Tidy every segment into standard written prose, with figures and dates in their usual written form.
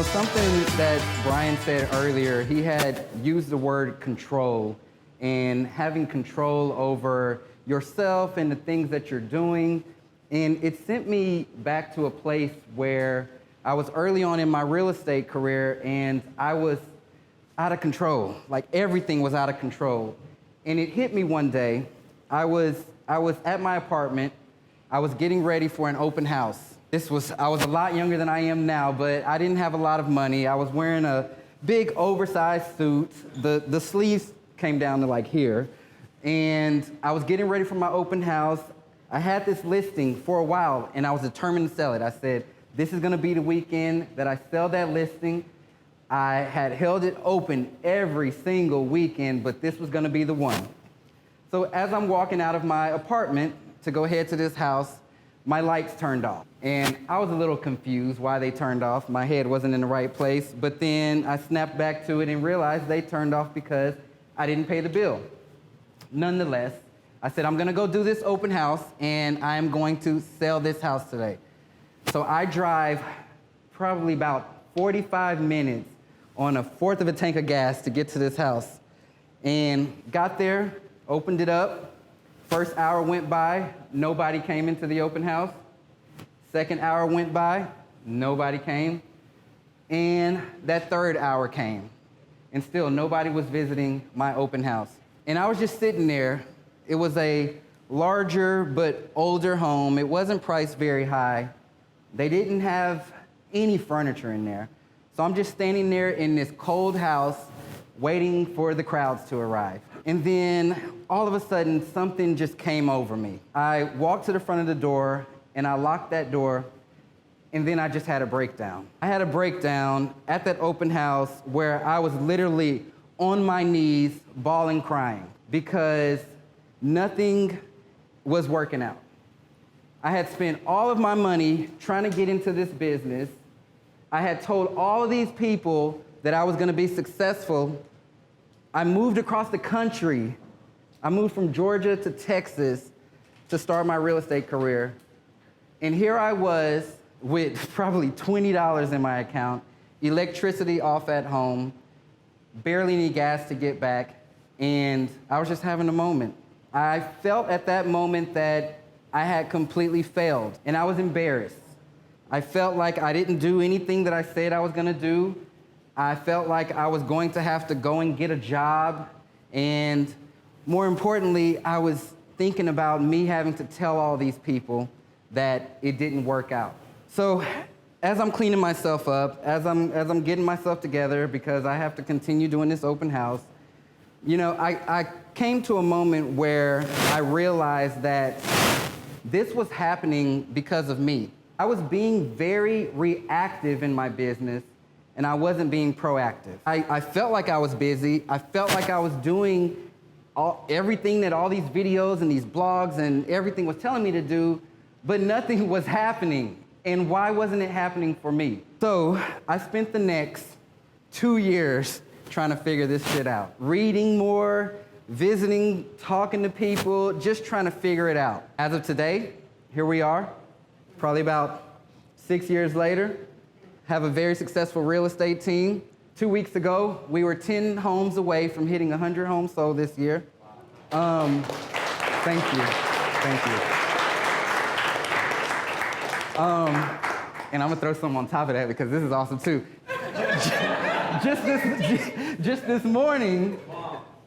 something that Brian said earlier, he had used the word control, and having control over yourself and the things that you're doing. And it sent me back to a place where I was early on in my real estate career and I was out of control. Like everything was out of control. And it hit me one day. I was at my apartment. I was getting ready for an open house. I was a lot younger than I am now, but I didn't have a lot of money. I was wearing a big oversized suit. The sleeves came down to like here. And I was getting ready for my open house. I had this listing for a while and I was determined to sell it. I said, this is gonna be the weekend that I sell that listing. I had held it open every single weekend, but this was gonna be the one. So as I'm walking out of my apartment to go head to this house, my lights turned off. And I was a little confused why they turned off. My head wasn't in the right place, but then I snapped back to it and realized they turned off because I didn't pay the bill. Nonetheless, I said, I'm gonna go do this open house and I'm going to sell this house today. So I drive probably about 45 minutes on a fourth of a tank of gas to get to this house. And got there, opened it up. First hour went by, nobody came into the open house. Second hour went by, nobody came. And that third hour came. And still nobody was visiting my open house. And I was just sitting there. It was a larger but older home. It wasn't priced very high. They didn't have any furniture in there. So I'm just standing there in this cold house waiting for the crowds to arrive. And then all of a sudden, something just came over me. I walked to the front of the door and I locked that door, and then I just had a breakdown. I had a breakdown at that open house where I was literally on my knees, bawling, crying, because nothing was working out. I had spent all of my money trying to get into this business. I had told all of these people that I was gonna be successful. I moved across the country. I moved from Georgia to Texas to start my real estate career. And here I was with probably $20 in my account, electricity off at home, barely any gas to get back, and I was just having a moment. I felt at that moment that I had completely failed, and I was embarrassed. I felt like I didn't do anything that I said I was gonna do. I felt like I was going to have to go and get a job, and more importantly, I was thinking about me having to tell all these people that it didn't work out. So as I'm cleaning myself up, as I'm getting myself together because I have to continue doing this open house, you know, I came to a moment where I realized that this was happening because of me. I was being very reactive in my business and I wasn't being proactive. I felt like I was busy. I felt like I was doing everything that all these videos and these blogs and everything was telling me to do, but nothing was happening. And why wasn't it happening for me? So I spent the next 2 years trying to figure this shit out. Reading more, visiting, talking to people, just trying to figure it out. As of today, here we are, probably about 6 years later, have a very successful real estate team. 2 weeks ago, we were 10 homes away from hitting 100 homes sold this year. Thank you. And I'm gonna throw some on top of that because this is awesome too. Just this morning,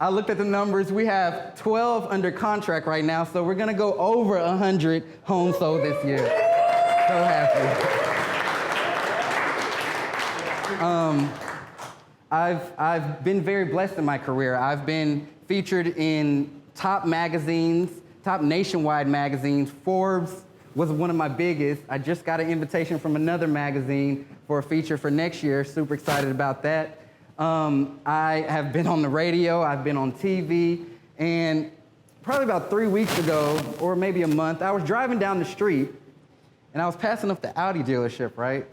I looked at the numbers. We have 12 under contract right now, so we're gonna go over 100 homes sold this year. So happy. I've been very blessed in my career. I've been featured in top magazines, top nationwide magazines. Forbes was one of my biggest. I just got an invitation from another magazine for a feature for next year. Super excited about that. I have been on the radio, I've been on TV, and probably about 3 weeks ago, or maybe a month, I was driving down the street and I was passing up the Audi dealership, right?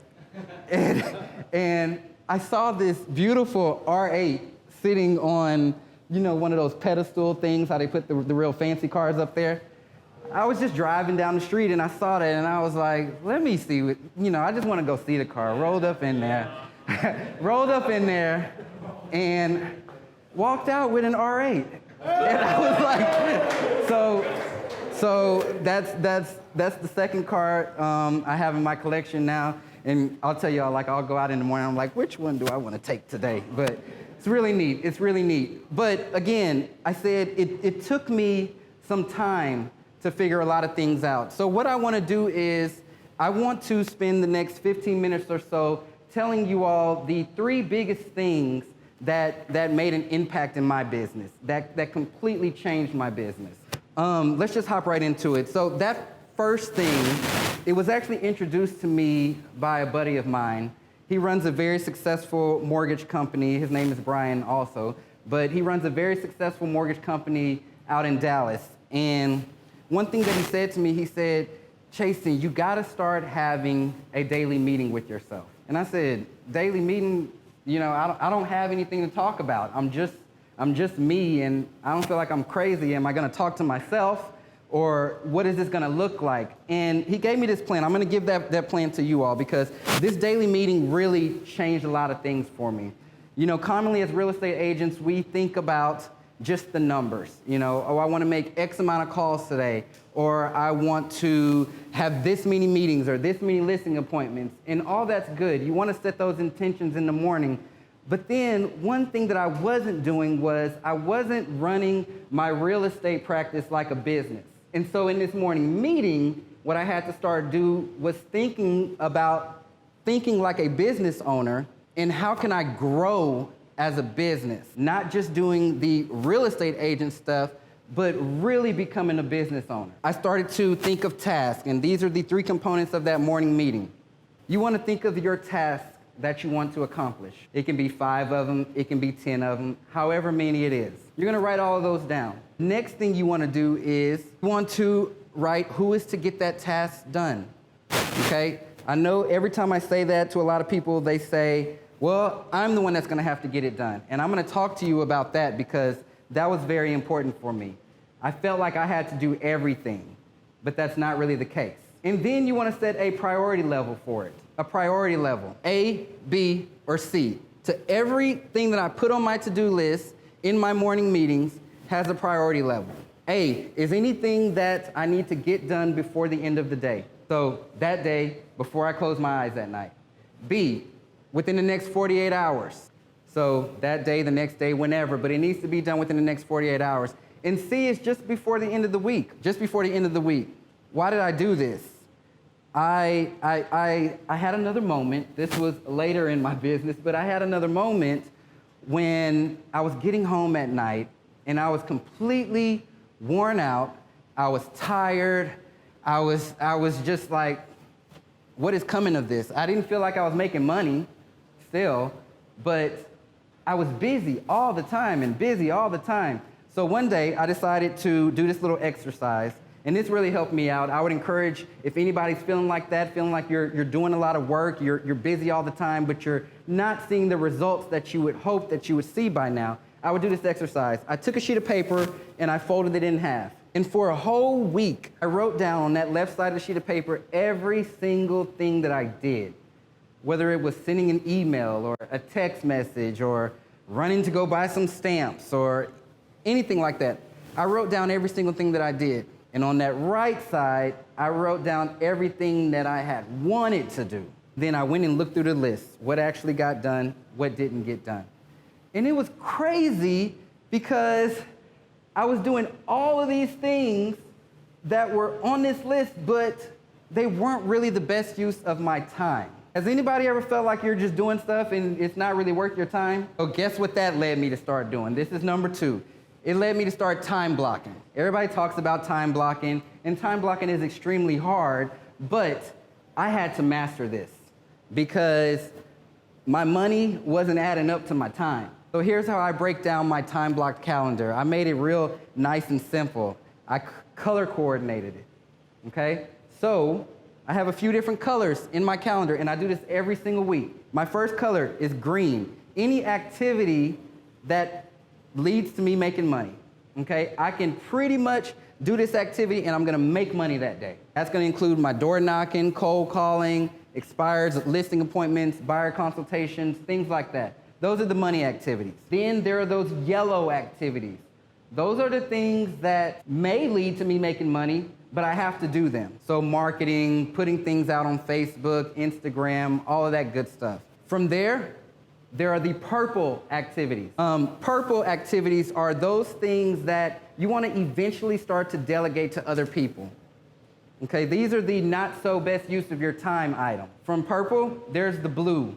And I saw this beautiful R8 sitting on, you know, one of those pedestal things, how they put the real fancy cars up there. I was just driving down the street and I saw that and I was like, let me see what, you know, I just want to go see the car. Rolled up in there, rolled up in there and walked out with an R8. And I was like, so that's the second car I have in my collection now. And I'll tell y'all, like, I'll go out in the morning, I'm like, which one do I want to take today? But it's really neat, it's really neat. But again, I said it took me some time to figure a lot of things out. So what I want to do is, I want to spend the next 15 minutes or so telling you all the 3 biggest things that made an impact in my business, that completely changed my business. Let's just hop right into it. So that first thing, it was actually introduced to me by a buddy of mine. He runs a very successful mortgage company. His name is Brian also, but he runs a very successful mortgage company out in Dallas. And one thing that he said to me, he said, Chasen, you gotta start having a daily meeting with yourself. And I said, daily meeting? You know, I don't have anything to talk about. I'm just me, and I don't feel like I'm crazy. Am I gonna talk to myself, or what is this gonna look like? And he gave me this plan. I'm gonna give that plan to you all, because this daily meeting really changed a lot of things for me. You know, commonly as real estate agents, we think about just the numbers. You know, oh, I wanna make X amount of calls today, or I want to have this many meetings or this many listing appointments, and all that's good. You wanna set those intentions in the morning. But then one thing that I wasn't doing was I wasn't running my real estate practice like a business. And so in this morning meeting, what I had to start do was thinking like a business owner, and how can I grow as a business? Not just doing the real estate agent stuff, but really becoming a business owner. I started to think of tasks, and these are the 3 components of that morning meeting. You want to think of your tasks that you want to accomplish. It can be 5 of them, it can be 10 of them, however many it is. You're gonna write all of those down. Next thing you wanna do is, you want to write who is to get that task done, okay? I know every time I say that to a lot of people, they say, well, I'm the one that's gonna have to get it done. And I'm gonna talk to you about that, because that was very important for me. I felt like I had to do everything, but that's not really the case. And then you wanna set a priority level for it. A priority level, A, B, or C. To everything that I put on my to-do list in my morning meetings has a priority level. A is anything that I need to get done before the end of the day. So that day, before I close my eyes at night. B, within the next 48 hours. So that day, the next day, whenever, but it needs to be done within the next 48 hours. And C is just before the end of the week, just before the end of the week. Why did I do this? I had another moment. This was later in my business, but I had another moment when I was getting home at night and I was completely worn out. I was tired. I was just like, what is coming of this? I didn't feel like I was making money still, but I was busy all the time and busy all the time. So one day I decided to do this little exercise, and this really helped me out. I would encourage, if anybody's feeling like that, feeling like you're doing a lot of work, you're busy all the time, but you're not seeing the results that you would hope that you would see by now, I would do this exercise. I took a sheet of paper and I folded it in half. And for a whole week, I wrote down on that left side of the sheet of paper every single thing that I did. Whether it was sending an email or a text message or running to go buy some stamps or anything like that. I wrote down every single thing that I did. And on that right side, I wrote down everything that I had wanted to do. Then I went and looked through the list, what actually got done, what didn't get done. And it was crazy because I was doing all of these things that were on this list, but they weren't really the best use of my time. Has anybody ever felt like you're just doing stuff and it's not really worth your time? So guess what that led me to start doing? This is number 2. It led me to start time blocking. Everybody talks about time blocking, and time blocking is extremely hard, but I had to master this because my money wasn't adding up to my time. So here's how I break down my time blocked calendar. I made it real nice and simple. I color coordinated it, okay? So I have a few different colors in my calendar, and I do this every single week. My first color is green. Any activity that leads to me making money, okay? I can pretty much do this activity, and I'm gonna make money that day. That's gonna include my door knocking, cold calling, expires, listing appointments, buyer consultations, things like that. Those are the money activities. Then there are those yellow activities. Those are the things that may lead to me making money, but I have to do them. So marketing, putting things out on Facebook, Instagram, all of that good stuff. From there are the purple activities. Purple activities are those things that you want to eventually start to delegate to other people. Okay, these are the not so best use of your time item. From purple, there's the blue.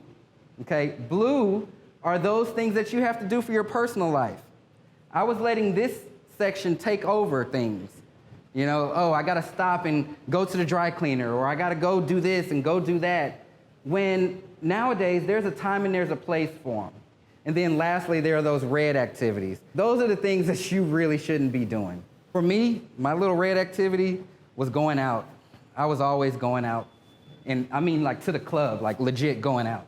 Okay, blue are those things that you have to do for your personal life. I was letting this section take over things. You know, oh, I gotta stop and go to the dry cleaner, or I gotta go do this and go do that. When nowadays, there's a time and there's a place for them. And then lastly, there are those red activities. Those are the things that you really shouldn't be doing. For me, my little red activity was going out. I was always going out. And I mean like to the club, like legit going out.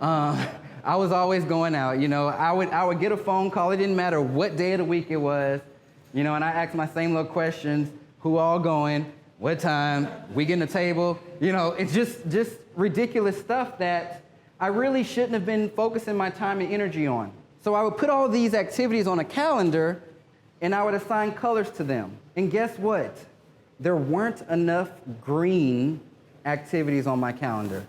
I was always going out, you know. I would get a phone call. It didn't matter what day of the week it was, you know, and I asked my same little questions. Who all going? What time? We getting a table? You know, it's just ridiculous stuff that I really shouldn't have been focusing my time and energy on. So I would put all these activities on a calendar and I would assign colors to them. And guess what? There weren't enough green activities on my calendar.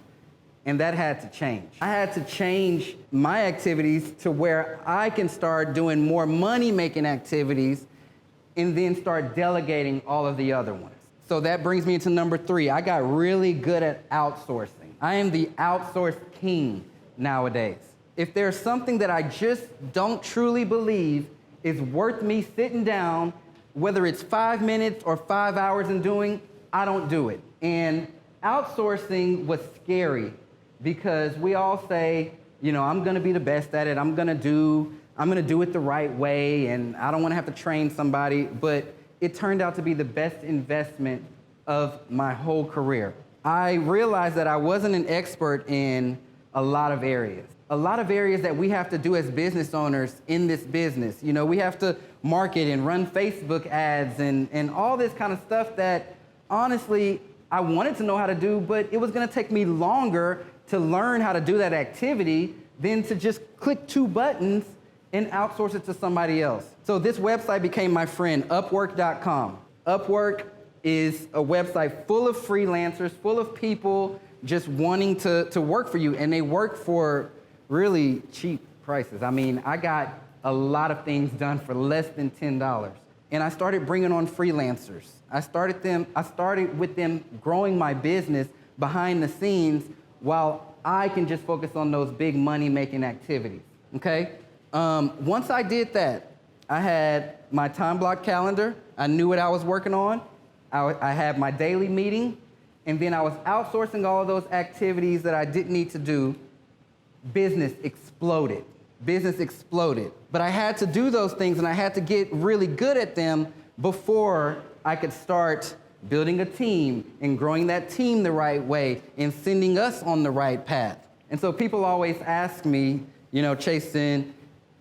And that had to change. I had to change my activities to where I can start doing more money-making activities and then start delegating all of the other ones. So that brings me into number 3. I got really good at outsourcing. I am the outsource king nowadays. If there's something that I just don't truly believe is worth me sitting down, whether it's 5 minutes or 5 hours and doing, I don't do it. And outsourcing was scary because we all say, you know, I'm gonna be the best at it. I'm gonna do it the right way, and I don't wanna have to train somebody, but it turned out to be the best investment of my whole career. I realized that I wasn't an expert in a lot of areas. A lot of areas that we have to do as business owners in this business. You know, we have to market and run Facebook ads and all this kind of stuff that honestly, I wanted to know how to do, but it was gonna take me longer to learn how to do that activity than to just click 2 buttons and outsource it to somebody else. So this website became my friend, Upwork.com. Upwork is a website full of freelancers, full of people just wanting to work for you, and they work for really cheap prices. I mean, I got a lot of things done for less than $10. And I started bringing on freelancers. I started with them growing my business behind the scenes while I can just focus on those big money-making activities, okay? Once I did that, I had my time block calendar. I knew what I was working on. I had my daily meeting, and then I was outsourcing all of those activities that I didn't need to do. Business exploded. Business exploded. But I had to do those things, and I had to get really good at them before I could start building a team and growing that team the right way and sending us on the right path. And so people always ask me, you know, Chasen,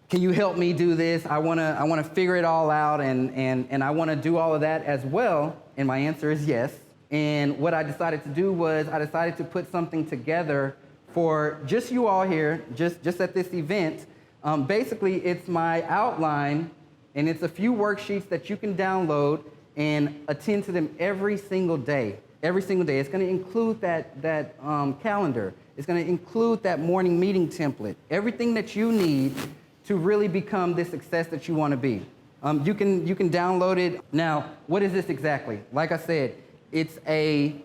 can you help me do this? I wanna figure it all out and I wanna do all of that as well. And my answer is yes. And what I decided to do was I decided to put something together for just you all here, just at this event. Basically, it's my outline, and it's a few worksheets that you can download and attend to them every single day. Every single day. It's going to include that calendar. It's going to include that morning meeting template. Everything that you need to really become the success that you want to be. You can download it. Now, what is this exactly? Like I said, it's a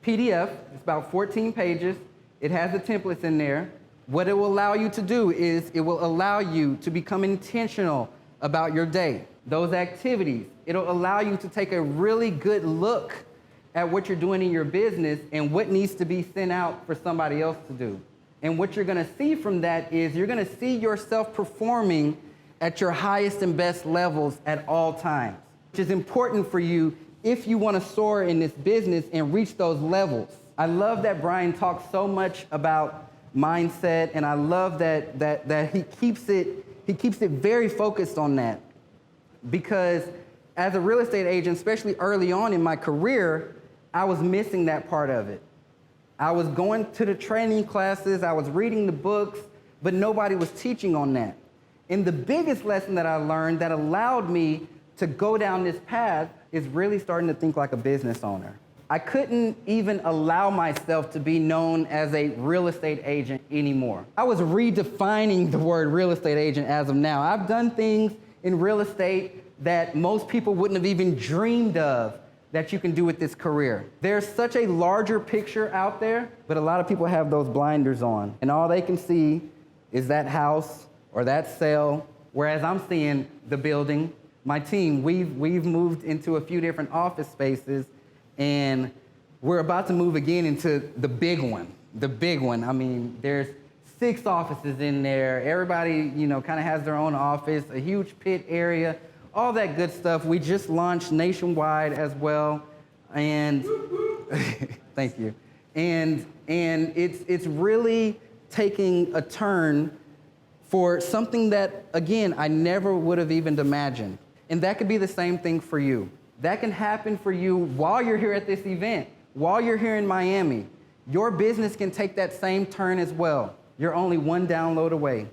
PDF. It's about 14 pages. It has the templates in there. What it will allow you to do is it will allow you to become intentional about your day, those activities. It'll allow you to take a really good look at what you're doing in your business and what needs to be sent out for somebody else to do. And what you're gonna see from that is you're gonna see yourself performing at your highest and best levels at all times, which is important for you if you wanna soar in this business and reach those levels. I love that Brian talks so much about mindset, and I love that he keeps it very focused on that, because as a real estate agent, especially early on in my career, I was missing that part of it. I was going to the training classes, I was reading the books, but nobody was teaching on that. And the biggest lesson that I learned that allowed me to go down this path is really starting to think like a business owner. I couldn't even allow myself to be known as a real estate agent anymore. I was redefining the word real estate agent as of now. I've done things in real estate that most people wouldn't have even dreamed of that you can do with this career. There's such a larger picture out there, but a lot of people have those blinders on, and all they can see is that house or that sale, whereas I'm seeing the building. My team, we've moved into a few different office spaces, and we're about to move again into the big one. The big one. I mean, there's 6 offices in there. Everybody, kind of has their own office, a huge pit area, all that good stuff. We just launched nationwide as well, and thank you. And it's really taking a turn for something that, again, I never would have even imagined. And that could be the same thing for you. That can happen for you while you're here at this event, while you're here in Miami. Your business can take that same turn as well. You're only one download away.